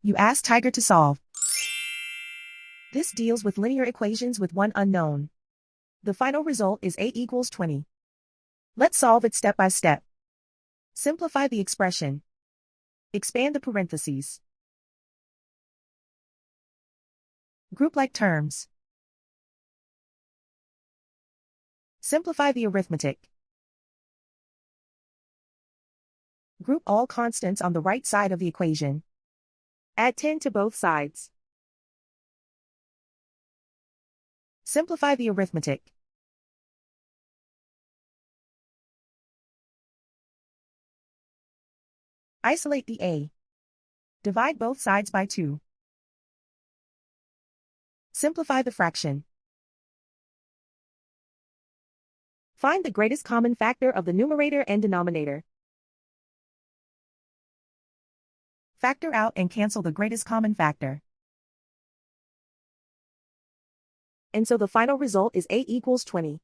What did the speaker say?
You ask Tiger to solve. This deals with linear equations with one unknown. The final result is a equals 20. Let's solve it step by step. Simplify the expression. Expand the parentheses. Group like terms. Simplify the arithmetic. Group all constants on the right side of the equation. Add 10 to both sides. Simplify the arithmetic. Isolate the a. Divide both sides by 2. Simplify the fraction. Find the greatest common factor of the numerator and denominator. Factor out and cancel the greatest common factor. And so the final result is a equals 20.